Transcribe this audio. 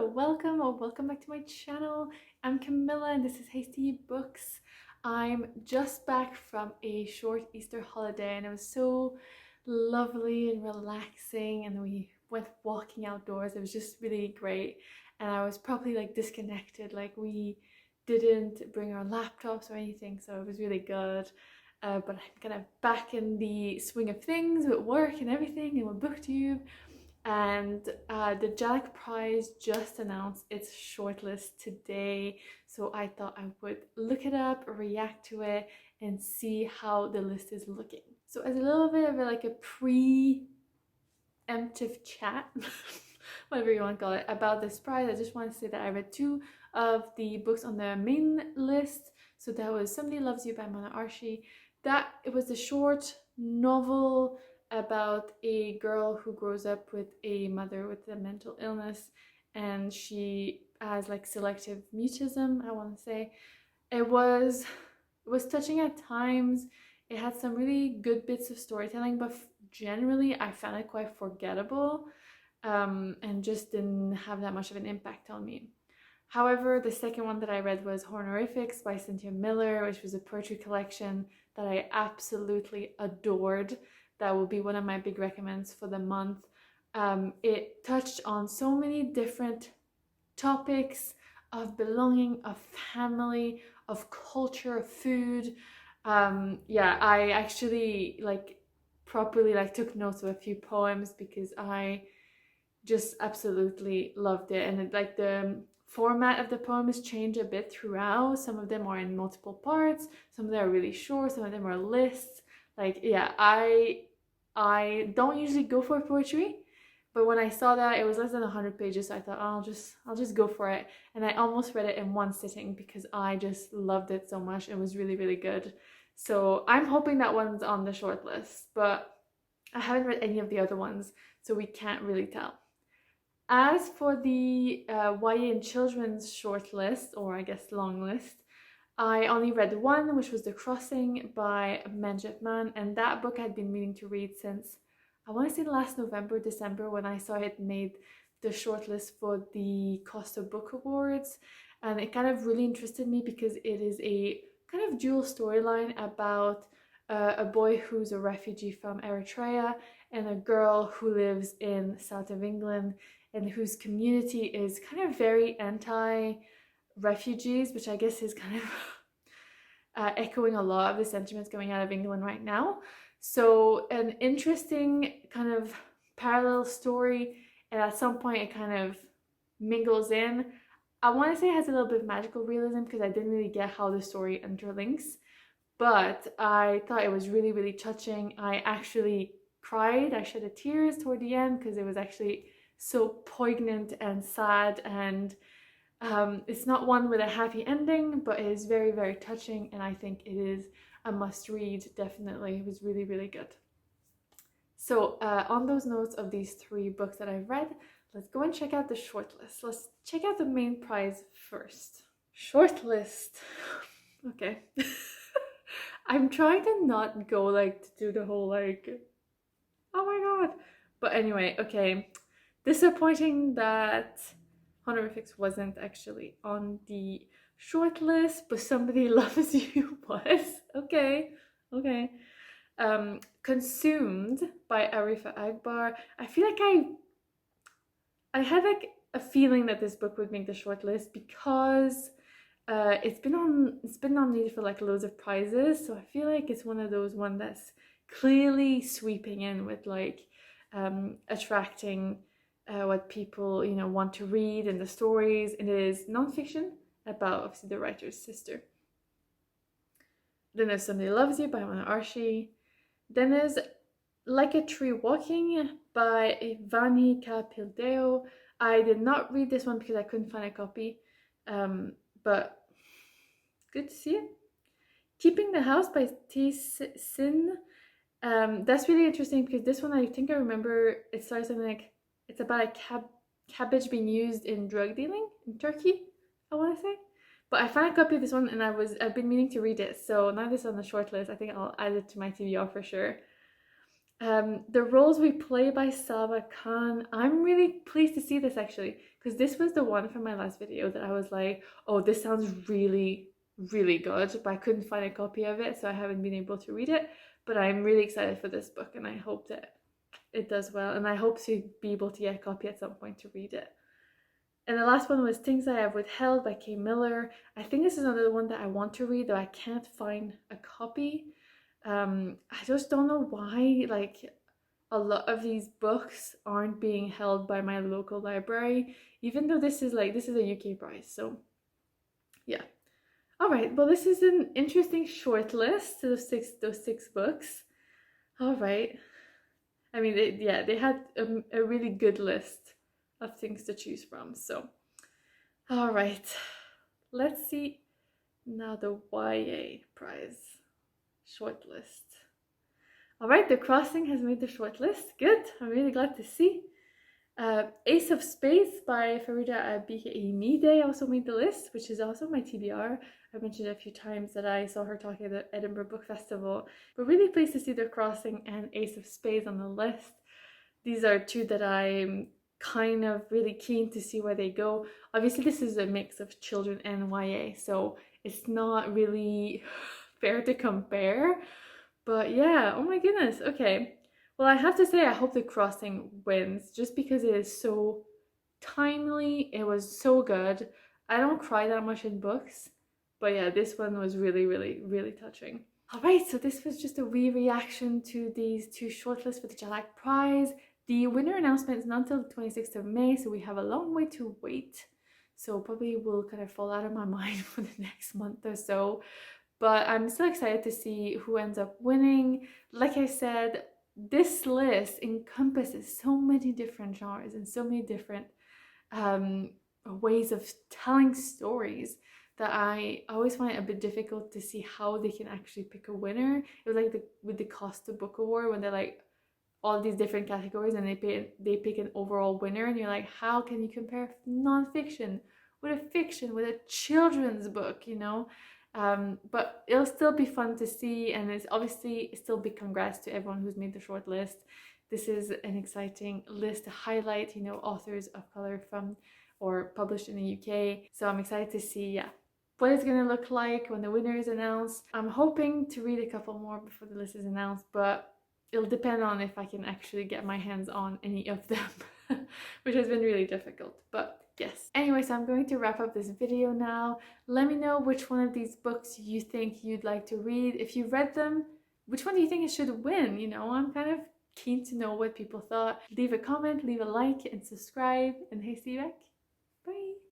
welcome back to my channel. I'm Camila and this is Hasty Books. I'm just back from a short Easter holiday and it was so lovely and relaxing, and we went walking outdoors. It was just really great, and I was probably like disconnected, like we didn't bring our laptops or anything, so it was really good. But I'm kind of back in the swing of things with work and everything and with booktube. And the Jhalak Prize just announced its shortlist today, so I thought I would look it up, react to it, and see how the list is looking. So as a little bit of a pre-emptive chat, whatever you want to call it, about this prize, I just want to say that I read two of the books on the main list. So that was Somebody Loves You by Mann and Arshi. That it was a short novel about a girl who grows up with a mother with a mental illness, and she has like selective mutism, I want to say. It was touching at times. It had some really good bits of storytelling, but generally I found it quite forgettable, and just didn't have that much of an impact on me. However, the second one that I read was Honorifics by Cynthia, which was a poetry collection that I absolutely adored. That will be one of my big recommends for the month. It touched on so many different topics of belonging, of family, of culture, of food. Yeah, I actually properly took notes of a few poems because I just absolutely loved it. And the format of the poems change a bit throughout. Some of them are in multiple parts, some of them are really short, some of them are lists. Yeah, I don't usually go for poetry, but when I saw that it was less than 100 pages, so I thought, oh, I'll just go for it. And I almost read it in one sitting because I just loved it so much. It was really, really good. So I'm hoping that one's on the short list, but I haven't read any of the other ones, so we can't really tell. As for the YA and children's short list, or I guess long list, I only read one, which was The Crossing by Mann, and that book I had been meaning to read since, I want to say last November, December, when I saw it made the shortlist for the Costa Book Awards. And it kind of really interested me because it is a kind of dual storyline about a boy who's a refugee from Eritrea and a girl who lives in south of England and whose community is kind of very anti-refugees, which I guess is kind of echoing a lot of the sentiments going out of England right now. So an interesting kind of parallel story, and at some point it kind of mingles in. I want to say it has a little bit of magical realism because I didn't really get how the story interlinks, but I thought it was really, really touching. I actually cried. I shed tears toward the end because it was actually so poignant and sad, and it's not one with a happy ending, but it is very, very touching, and I think it is a must read, definitely. It was really, really good. So on those notes of these three books that I've read, let's go and check out the shortlist. Let's check out the main prize first. Shortlist. Okay. I'm trying to not go to do the whole oh my god. But anyway, okay. Disappointing that Honorifics wasn't actually on the shortlist, but Somebody Loves You was. Okay. Consumed by Arifa Akbar. I feel like I had a feeling that this book would make the shortlist because it's been nominated for loads of prizes, so I feel like it's one of those that's clearly sweeping in with attracting what people want to read, and the stories. And it is non-fiction about obviously the writer's sister. Then there's Somebody Loves You by Mann and Arshi. Then there's Like a Tree Walking by Vahni Capildeo. I did not read this one because I couldn't find a copy, but good to see it. Keeping the House by Tice. That's really interesting because this one, I think I remember it started something like, it's about a cabbage being used in drug dealing in Turkey, I want to say. But I found a copy of this one and I've been meaning to read it, so now this is on the short list. I think I'll add it to my TBR for sure. The Roles We Play by Sabba. I'm really pleased to see this actually, because this was the one from my last video that I was like, oh, this sounds really, really good, but I couldn't find a copy of it, so I haven't been able to read it. But I'm really excited for this book, and I hope that it does well, and I hope to be able to get a copy at some point to read it. And the last one was Things I Have Withheld by Camila. I think this is another one that I want to read, though I can't find a copy. I just don't know why, like, a lot of these books aren't being held by my local library, even though this is a UK prize. So yeah. All right, well, this is an interesting short list of those six books. All right. I mean, they had a really good list of things to choose from. So, all right, let's see now the YA prize shortlist. All right, The Crossing has made the shortlist. Good, I'm really glad to see. Ace of Spades by Faridah Àbíké-Íyímídé also made the list, which is also my TBR. I mentioned a few times that I saw her talking at the Edinburgh Book Festival, but really pleased to see The Crossing and Ace of Spades on the list. These are two that I'm kind of really keen to see where they go. Obviously, this is a mix of children and YA, so it's not really fair to compare. But yeah, oh my goodness, okay. Well, I have to say I hope The Crossing wins, just because it is so timely, it was so good. I don't cry that much in books, but yeah, this one was really, really, really touching. Alright, so this was just a wee reaction to these two shortlists for the Jhalak Prize. The winner announcement is not until the 26th of May, so we have a long way to wait. So probably will kind of fall out of my mind for the next month or so. But I'm still excited to see who ends up winning. Like I said, this list encompasses so many different genres and so many different ways of telling stories that I always find it a bit difficult to see how they can actually pick a winner. It was like with the Costa Book Award, when they're like all these different categories and they pick an overall winner, and you're like, how can you compare non-fiction with a fiction, with a children's book, you know? But it'll still be fun to see, and it's obviously still big congrats to everyone who's made the short list. This is an exciting list to highlight, you know, authors of color from or published in the UK. So I'm excited to see, what it's gonna look like when the winner is announced. I'm hoping to read a couple more before the list is announced, but it'll depend on if I can actually get my hands on any of them, which has been really difficult, but yes. Anyway, so I'm going to wrap up this video now. Let me know which one of these books you think you'd like to read. If you read them, which one do you think it should win? You know, I'm kind of keen to know what people thought. Leave a comment, leave a like, and subscribe, and hey, see you back.